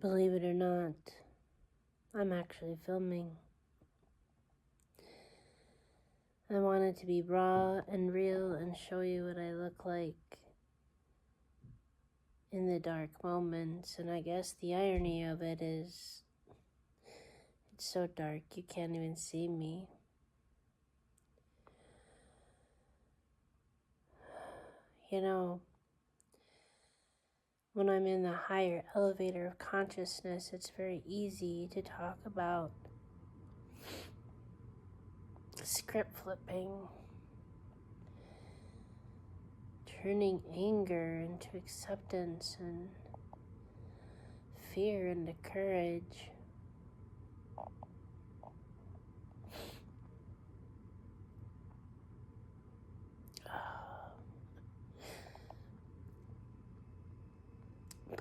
Believe it or not, I'm actually filming. I wanted to be raw and real and show you what I look like in the dark moments. And I guess the irony of it is it's so dark you can't even see me. You know, when I'm in the higher elevator of consciousness, it's very easy to talk about script flipping, turning anger into acceptance and fear into courage.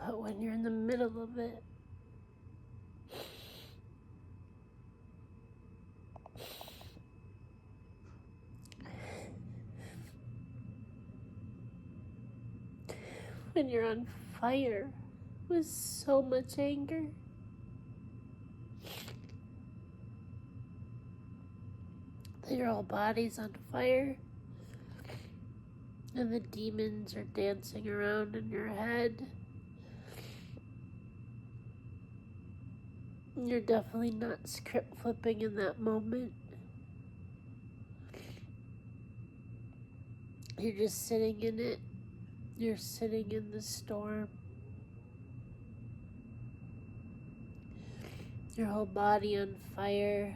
But when you're in the middle of it, when you're on fire with so much anger, that your whole body's on fire, and the demons are dancing around in your head, you're definitely not script flipping in that moment. You're just sitting in it. You're sitting in the storm. Your whole body on fire.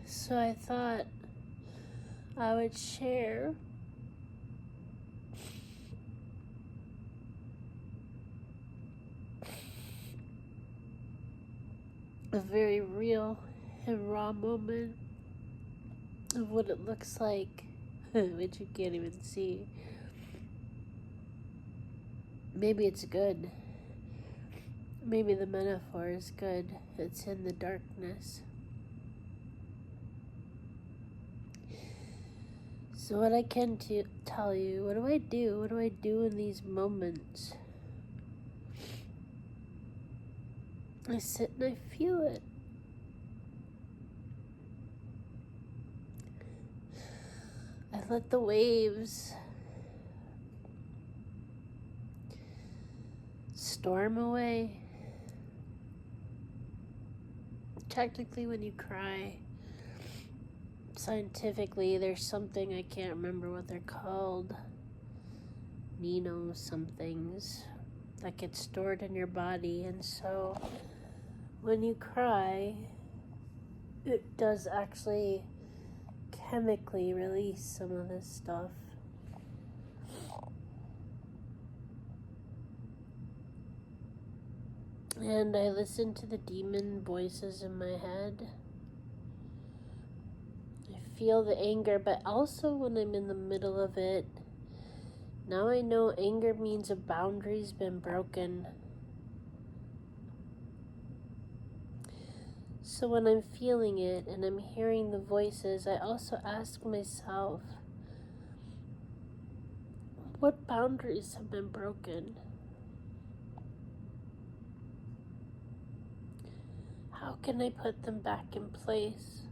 So I thought I would share a very real and raw moment of what it looks like, which you can't even see. Maybe it's good. Maybe the metaphor is good. It's in the darkness. So what I can tell you, what do I do? What do I do in these moments? I sit and I feel it. I let the waves storm away. Technically, when you cry, scientifically, there's something, I can't remember what they're called, somethings that get stored in your body. And so when you cry, it does actually chemically release some of this stuff. And I listen to the demon voices in my head. I feel the anger, but also when I'm in the middle of it, now I know anger means a boundary's been broken. So when I'm feeling it and I'm hearing the voices, I also ask myself, what boundaries have been broken? How can I put them back in place?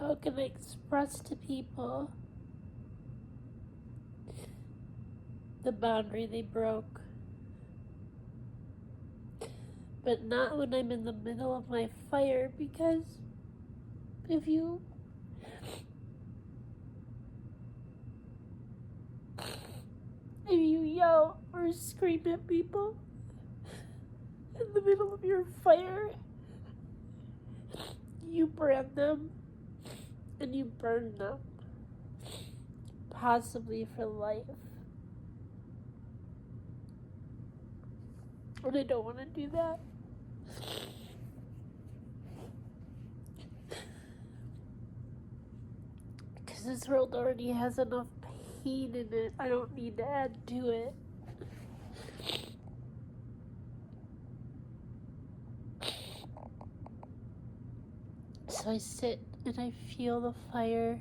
How can I express to people the boundary they broke? But not when I'm in the middle of my fire, because if you yell or scream at people in the middle of your fire, you brand them and you burn them, possibly for life. And I don't want to do that. Because this world already has enough pain in it. I don't need to add to it. So I sit and I feel the fire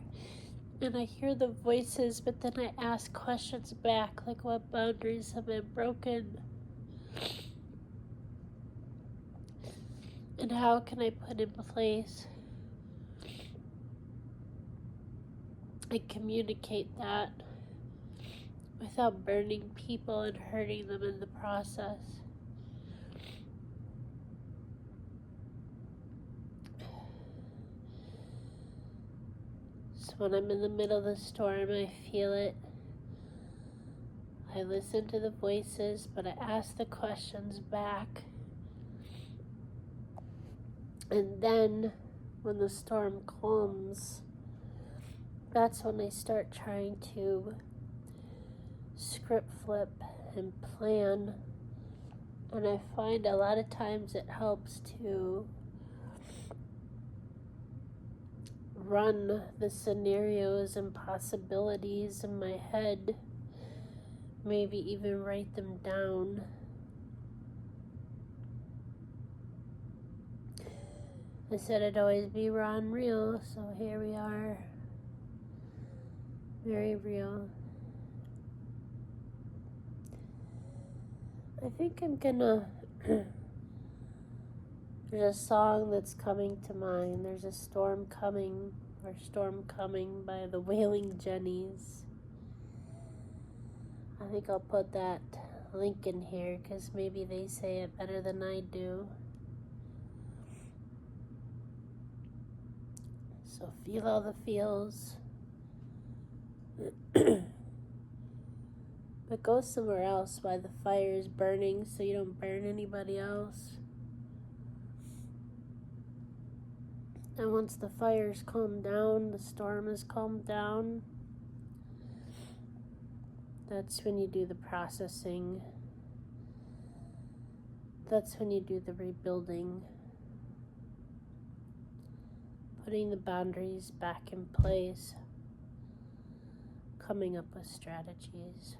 and I hear the voices, but then I ask questions back, like what boundaries have been broken and how can I put in place and communicate that without burning people and hurting them in the process. So when I'm in the middle of the storm, I feel it. I listen to the voices, but I ask the questions back. And then when the storm calms, that's when I start trying to script flip and plan. And I find a lot of times it helps to run the scenarios and possibilities in my head, maybe even write them down. I said it'd always be raw and real, so here we are. Very real. I think I'm gonna there's a song that's coming to mind. There's a Storm Coming, or Storm Coming by the Wailing Jennies. I think I'll put that link in here because maybe they say it better than I do. So feel all the feels. But go somewhere else while the fire is burning so you don't burn anybody else. And once the fire's calmed down, the storm is calmed down, that's when you do the processing. That's when you do the rebuilding. Putting the boundaries back in place. Coming up with strategies.